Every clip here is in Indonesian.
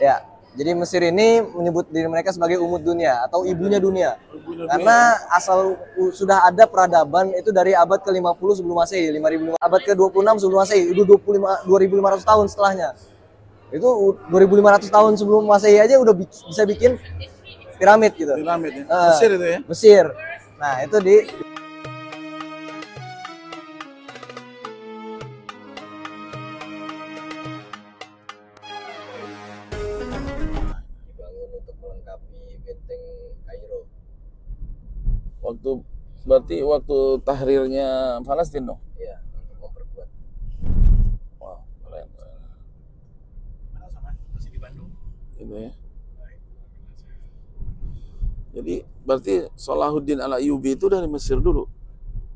Ya, jadi Mesir ini menyebut diri mereka sebagai umud dunia atau ibunya dunia. Karena asal sudah ada peradaban itu dari abad ke-50 sebelum Masehi, 5000 abad ke-26 sebelum Masehi, itu 2500 tahun setelahnya. Itu 2500 tahun sebelum Masehi aja udah bisa bikin piramid gitu. Piramid ya. Mesir itu ya. Mesir. Nah, itu di dibangun untuk melengkapi benteng Kairo. Berarti waktu tahrirnya Palestina dong? Iya, untuk memperkuat. Wow, keren. Mana sama masih di Bandung. Itu ya. Jadi berarti Salahuddin Al-Ayyubi itu dari Mesir dulu?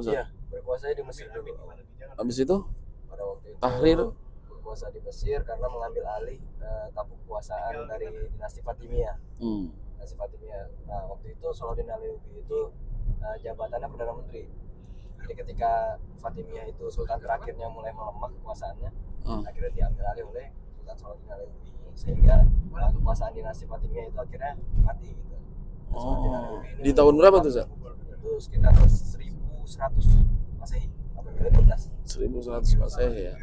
Iya, berkuasa di Mesir dulu. Habis itu Pada waktu itu tahrir berkuasa di Mesir karena mengambil alih tampuk kekuasaan dari dinasti Fatimiyah. Dinasti Fatimiyah. Nah, waktu itu Salahuddin Al-Ayyubi itu jabatannya Perdana Menteri. Jadi ketika Fatimiyah itu sultan terakhirnya mulai melemah kekuasaannya, akhirnya diambil alih oleh Sultan Salahuddin Al-Ayyubi sehingga kekuasaan dinasti Fatimiyah itu akhirnya mati gitu. Di tahun berapa tuh, Zat? Itu sekitar 1100 Masehi, abad ke-12. 1100 Masehi ya.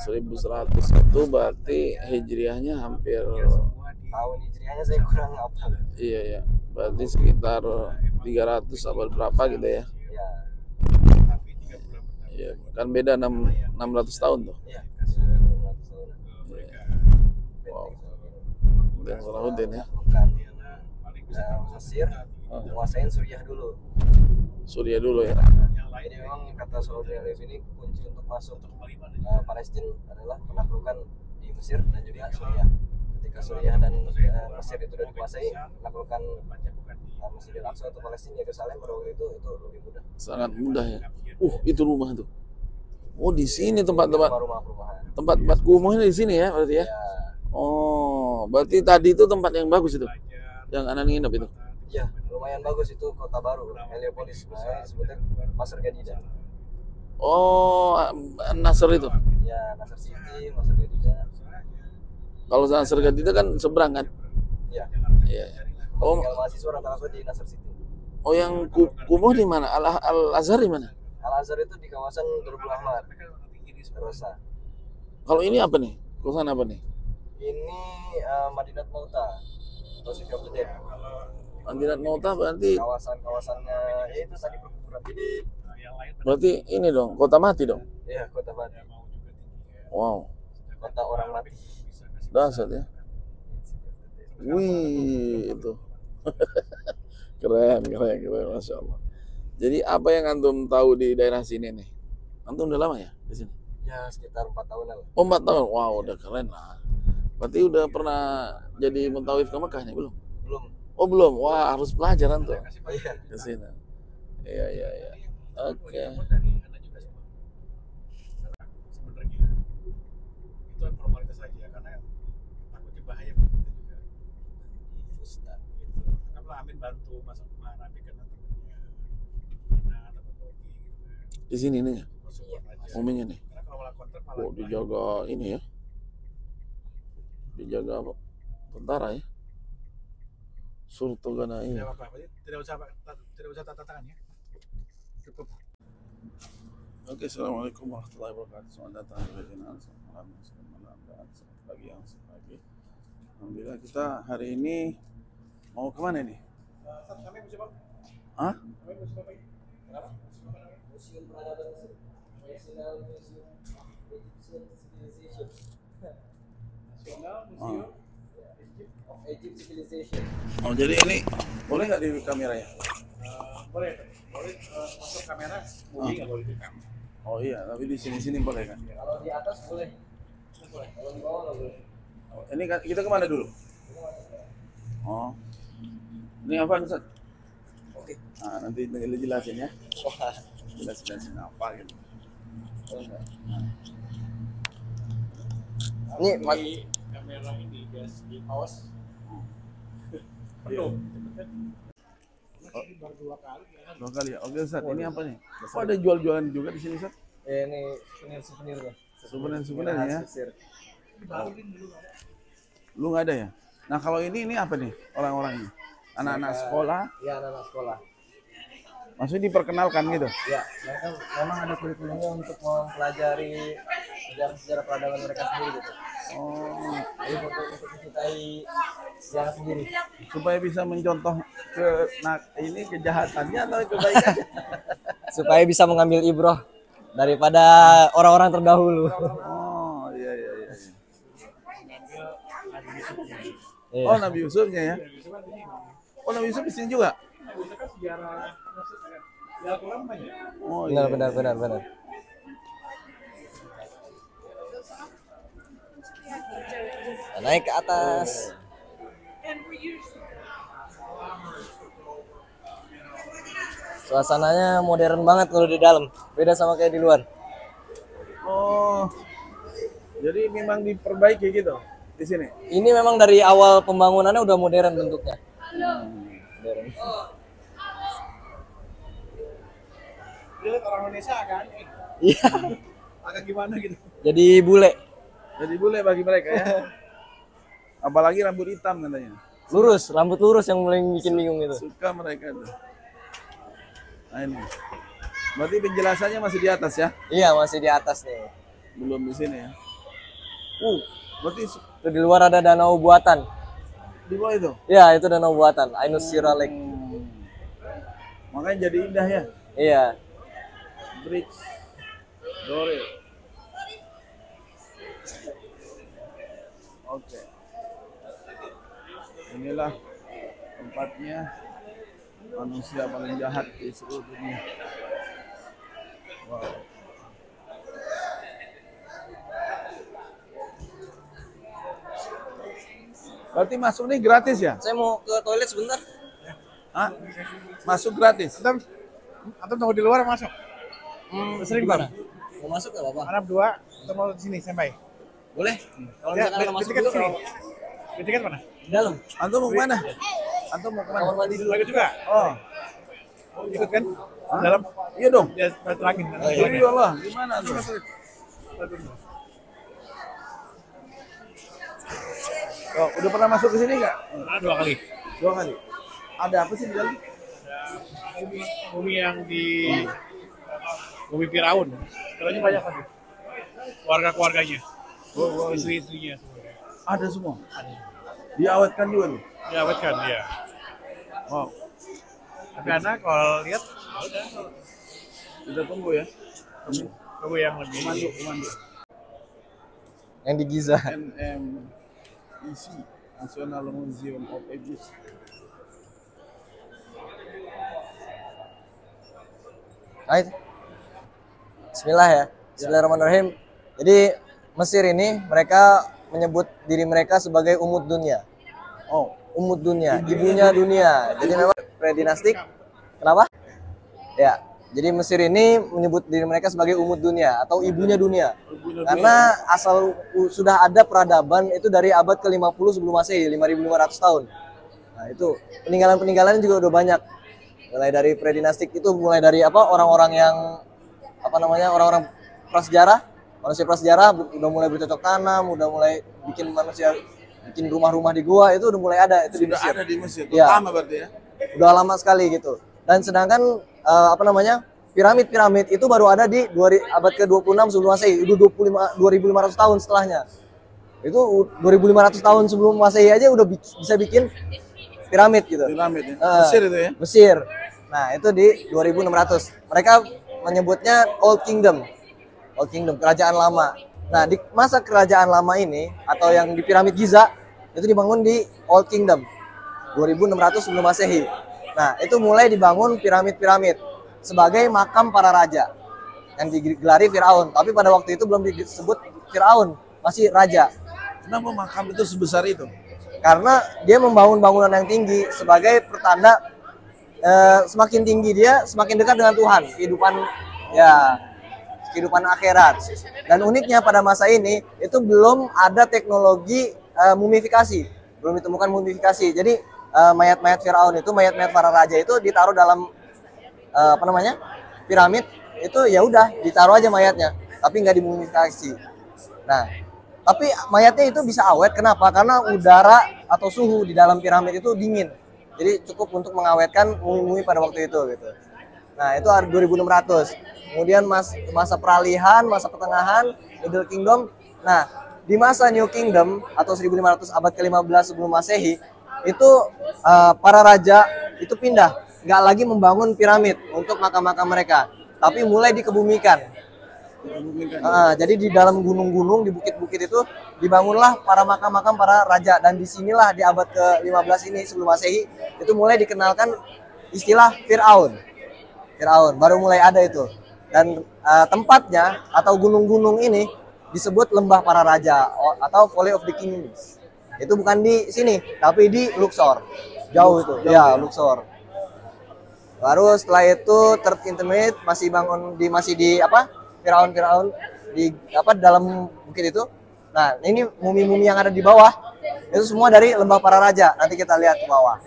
1100 itu berarti Hijriahnya hampir Tahun Hijriahnya saya kurang hafal. iya ya. Berarti sekitar 300 abad berapa gitu ya. Ya. Iya, kan beda 600 tahun tuh. Iya. 600 tahun. Wow. Dan Salahuddin ya. Mesir menguasain Suriah dulu. Suriah dulu ya. Jadi memang kata Salahuddin Al-Ayyubi ini kunci untuk masuk Palestina adalah menaklukkan di Mesir dan juga Suriah. Ketika Suriah dan Mesir itu sudah dikuasai, menaklukkan Masjidil Aqsa atau Palestina, Yerusalem pada waktu itu lebih mudah. Sangat mudah ya. Itu rumah tuh. Oh, di sini tempat-tempat Rumah-rumahan. tempat kumuhnya di sini ya berarti ya. Ya. Oh, berarti tadi itu tempat yang bagus itu. Yang anak nginep itu. Iya, lumayan bagus itu kota baru, Heliopolis, disebutnya Pasar Gadida. Oh, Nasr itu. Ya, Nasr City, Pasar Gadida. Kalau Nasr Gadida kan seberang kan? Iya. Iya. Oh, tinggal mahasiswa rata-rata di Nasr City. Oh, yang kumuh di mana? Al-Azhar di mana? Al-Azhar itu di kawasan Darul Ahmad, Rosa. Kalau ini apa nih? Kawasan apa nih? Ini Madinat Mauta atau City of the Dead. Madinat Mauta berarti Kawasan-kawasannya ya itu tadi perkuburan. berarti ini dong, kota mati dong. Iya, kota mati. Wow, Kota orang mati. dahsyat ya. Wih, itu. keren, Masya Allah. Jadi apa yang antum tahu di daerah sini nih? Antum udah lama ya di sini? Ya, sekitar 4 tahunan lah. Oh, 4 tahun. Wow, udah keren lah. Berarti udah pernah jadi muntawif ke Mekah nih, belum? Belum. Oh, belum. Wah, harus pelajaran tuh Iya. ke sini. Iya. Oke. Dari Anda juga semua. Sebenarnya itu formalitas saja karena takutnya bahaya buat kita juga. Di Fusta. Gitu. Kenapa Amin bantu masuk merapikan temannya atau Bogi gitu kan. Di sini nih, Support aja. mominnya nih. Karena kalau melakukan terpalang. Oh, dijaga ini ya. Dijaga apa? Tentara ya. Sultana ini. Tidak apa-apa, tidak usah tanda tangan ya. Cukup. Oke, assalamualaikum warahmatullahi wabarakatuh. Selamat datang di channel Selamat pagi yang pagi. Alhamdulillah kita hari ini mau kemana nih? Kami musim apa? Hah? Kami musim apa? Kenapa? Museum Peradaban Mesir. National Museum Egyptian Civilization. Nasional Museum Of Egypt Civilization. Oh, jadi ini boleh nggak di kamera ya? Boleh masuk kamera, Bogi nggak boleh direkam. Oh iya, tapi di sini boleh kan? Kalau di atas boleh. Kalau di bawah nggak boleh. Ini kan kita kemana dulu? Oh, ini apa Ustaz? Oke. Nah, nanti jelasin ya. Jelasin apa gitu. Ini Kamera ini guys, di awas. Penuh. Baru 2 kali ya kan. 2 kali ya. Oke Ustaz, ini apa nih? Oh, ada jual-jualan juga di sini Ustaz? ini souvenir-souvenir lah. Souvenir ya. Mesir. Lu nggak ada ya? Nah kalau ini apa nih orang-orangnya? Anak-anak sekolah? Iya, anak-anak sekolah. Maksudnya diperkenalkan gitu? Ya, mereka memang ada kurikulumnya untuk mempelajari sejarah peradaban mereka sendiri gitu. Oh, Jadi untuk mencintai sejarah sendiri. supaya bisa mencontoh ini kejahatannya atau kebaikan? Supaya bisa mengambil ibroh daripada orang-orang terdahulu. Oh, iya. Iya. Oh, Nabi Yusufnya ya? Oh, Nabi Yusuf di sini juga? Oh, iya. Benar. Naik ke atas. Suasananya modern banget kalau di dalam, beda sama kayak di luar. Oh, jadi memang diperbaiki gitu di sini? Ini memang dari awal pembangunannya udah modern bentuknya. Modern. Lihat orang Indonesia kan? Iya. Agak gimana gitu. Jadi bule, Jadi boleh bagi mereka ya? Apalagi rambut hitam katanya. lurus, rambut lurus yang mulai bikin bingung itu. Suka mereka tuh. Nah ini. Berarti penjelasannya masih di atas ya? Iya, masih di atas nih. Belum di sini ya? Berarti Itu di luar ada danau buatan. di bawah itu? Iya, itu danau buatan, Ainus Sira Lake. Makanya jadi indah ya? Iya. Bridge Dorel. Oke. Inilah tempatnya manusia paling jahat di seluruh dunia. Wow. Berarti masuk nih gratis ya? Saya mau ke toilet sebentar. Hah? Masuk gratis? Atau tunggu di luar masuk? Sering Gimana? bang. Mau masuk nggak apa-apa? Mana berdua atau mau di sini sampai? Boleh. Kalau Ya, misalkan ada masuk tiket dulu, sini. Tiket mana? di dalam. Antum mau kemana? Antum mau kemana? Kamar mandi dulu. Lagi juga. Oh, Ikut kan? Dalam. iya dong. Ya, balik lagi. Iya Allah, gimana antum? Oh, udah pernah masuk ke sini nggak? Nah, 2 kali. 2 kali. Ada apa sih di dalam? Bumi yang di Bumi Firaun. Katanya banyak kan? Keluarga-keluarganya. Oh, Istri-istrinya. ada semua. Diawetkan juga nih. Ya, betul kan? Ya. Wow. Tapi anak kalau lihat, Kita tunggu ya. tunggu yang lebih. Pemandu. Yang di Giza. NMEC, National Museum of Egypt. Baik. Bismillah ya. Bismillahirrahmanirrahim. Jadi Mesir ini mereka menyebut diri mereka sebagai Umud Dunia. Oh, Umud Dunia, ibunya dunia. Jadi memang predinastik. Kenapa? Ya. Jadi Mesir ini menyebut diri mereka sebagai Umud Dunia atau ibunya dunia. Karena asal sudah ada peradaban itu dari abad ke-50 sebelum Masehi, 5.500 tahun. Nah, itu peninggalan-peninggalannya juga udah banyak. Mulai dari predinastik itu mulai dari apa? Orang-orang yang apa namanya? Orang-orang prasejarah, manusia prasejarah udah mulai bercocok tanam, udah mulai bikin rumah-rumah di gua itu udah mulai ada itu di sudah Mesir. ada di Mesir. Iya. Lama berarti ya? Udah lama sekali gitu. Dan sedangkan apa namanya? Piramid-piramid itu baru ada di abad ke-26 sebelum Masehi, itu 2.500 tahun setelahnya. Itu 2.500 tahun sebelum Masehi aja udah bisa bikin piramid gitu. Piramid ya? Mesir itu ya? Mesir. Nah, itu di 2600. Mereka menyebutnya Old Kingdom. Old Kingdom, kerajaan lama. Nah, di masa kerajaan lama ini atau yang di piramid Giza itu dibangun di Old Kingdom 2600 sebelum Masehi. Nah, itu mulai dibangun piramid-piramid sebagai makam para raja yang digelari Firaun. Tapi pada waktu itu belum disebut Firaun, masih raja. Kenapa makam itu sebesar itu? Karena dia membangun bangunan yang tinggi sebagai pertanda semakin tinggi dia semakin dekat dengan Tuhan, kehidupan akhirat. Dan uniknya pada masa ini itu belum ada teknologi mumifikasi, belum ditemukan mumifikasi. Jadi mayat-mayat Firaun itu, mayat-mayat para raja itu ditaruh dalam piramid itu ya udah ditaruh aja mayatnya, tapi nggak dimumifikasi. Nah, Tapi mayatnya itu bisa awet. Kenapa? Karena udara atau suhu di dalam piramid itu dingin. Jadi cukup untuk mengawetkan mumi-mumi pada waktu itu gitu. Nah, itu 2600. Kemudian masa peralihan, masa pertengahan, Middle Kingdom. Nah, di masa New Kingdom atau 1500 abad ke-15 sebelum Masehi, itu para raja itu pindah, nggak lagi membangun piramid untuk makam-makam mereka, tapi mulai dikebumikan. Jadi di dalam gunung-gunung, di bukit-bukit itu dibangunlah para makam-makam para raja, dan disinilah di abad ke-15 ini sebelum Masehi itu mulai dikenalkan istilah Fir'aun. Fir'aun baru mulai ada itu, dan tempatnya atau gunung-gunung ini disebut lembah para raja atau Valley of the Kings. Itu bukan di sini, tapi di Luxor. Jauh itu, ya Luxor. Baru setelah itu Third Intermediate masih di Firaun di dalam bukit itu. Nah, ini mumi-mumi yang ada di bawah itu semua dari lembah para raja. Nanti kita lihat ke bawah.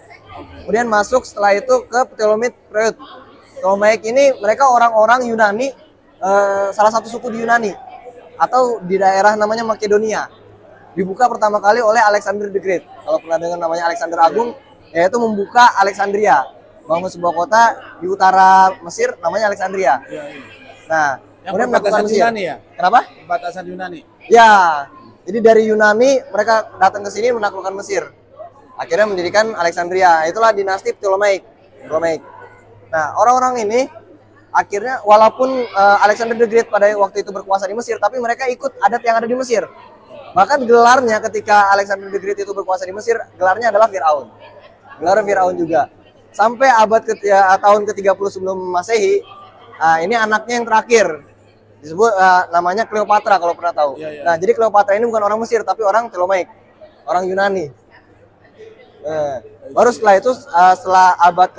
Kemudian masuk setelah itu ke Ptolemaic period. Ptolemaic ini mereka orang-orang Yunani, salah satu suku di Yunani atau di daerah namanya Makedonia. Dibuka pertama kali oleh Alexander the Great. Kalau pernah dengar namanya Alexander Agung, yaitu membuka Alexandria, bangun sebuah kota di utara Mesir namanya Alexandria. Nah, kemudian melakukan Mesir. Yunani ya? Kenapa? Batasan Yunani. Ya, jadi dari Yunani mereka datang ke sini menaklukkan Mesir. Akhirnya mendirikan Alexandria. Itulah dinasti Ptolemaic. Nah, orang-orang ini akhirnya walaupun Alexander the Great pada waktu itu berkuasa di Mesir, tapi mereka ikut adat yang ada di Mesir. Bahkan gelarnya ketika Alexander the Great itu berkuasa di Mesir, gelarnya adalah Fir'aun. Gelar Fir'aun juga. Sampai abad tahun ke-30 sebelum Masehi, ini anaknya yang terakhir. Disebut namanya Cleopatra kalau pernah tahu. Nah, jadi Cleopatra ini bukan orang Mesir tapi orang Ptolemaic, orang Yunani. Baru setelah itu setelah abad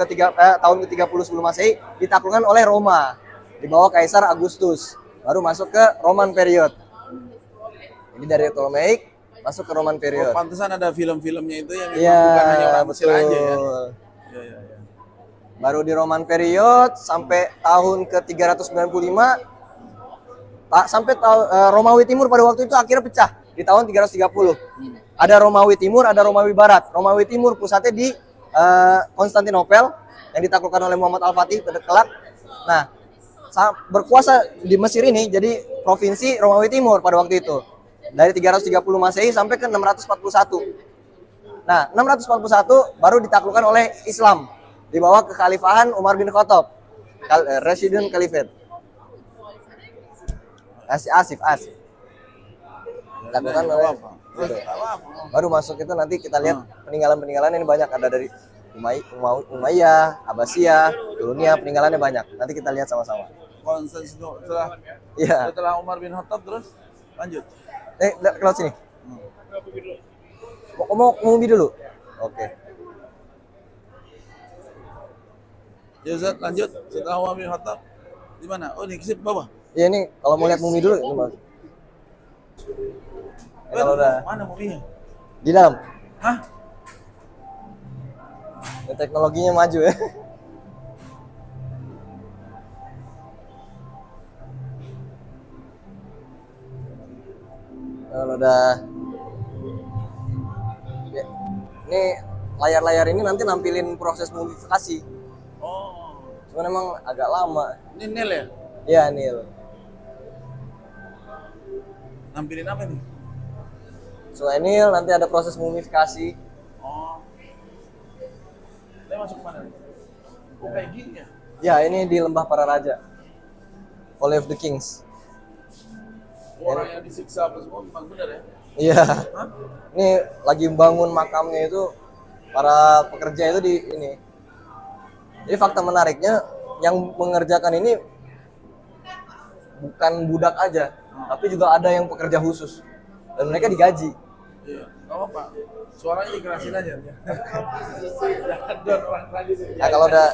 tahun ke-30 sebelum Masehi ditaklukkan oleh Roma di bawah Kaisar Augustus. Baru masuk ke Roman period. Jadi dari Ptolemaic masuk ke Roman period. Pantesan ada film-filmnya itu yang bukan hanya orang Mesir aja ya. Baru di Roman period sampai tahun ke-395 sampai Romawi Timur pada waktu itu akhirnya pecah di tahun 330. Ada Romawi Timur, ada Romawi Barat. Romawi Timur pusatnya di Konstantinopel yang ditaklukkan oleh Muhammad Al-Fatih pada kelak. Nah, berkuasa di Mesir ini jadi provinsi Romawi Timur pada waktu itu. Dari 330 Masehi sampai ke 641. Nah, 641 baru ditaklukkan oleh Islam di bawah kekhalifahan Umar bin Khattab, Rashidun Caliphate. Asif. Ditaklukkan oleh baru masuk itu nanti kita lihat peninggalan-peninggalan ini banyak, ada dari Umayyah, Abbasiyah, Turuniyah, peninggalannya banyak. Nanti kita lihat sama-sama. Setelah Umar bin Khattab terus lanjut. Kelot sini. Mau ngumbi dulu. Oke. Ya Ustaz, lanjut. Setelah Umar bin Khattab di mana? Oh, di sini bawah. Iya, ini kalau mau lihat mumi dulu ini Mas. Kalau udah mana muminya? di dalam. Hah? Ya, teknologinya maju ya. Kalau udah ya, ini layar-layar ini nanti nampilin proses mumifikasi. Oh. Cuman emang agak lama. Ini Nil ya? Iya, Nil. Nampilin apa nih? Selain Nil nanti ada proses mumifikasi. Oh. Saya masuk mana? Oh, kayak gini ya? Ya, ini di lembah para raja. Valley of the Kings. Orang yang disiksa apa semua memang benar ya? Iya. Ini lagi bangun makamnya itu para pekerja itu di ini. Jadi fakta menariknya yang mengerjakan ini bukan budak aja, tapi juga ada yang pekerja khusus dan mereka digaji. Iya. Oh Pak, suaranya dikerasin aja. Nah, kalau udah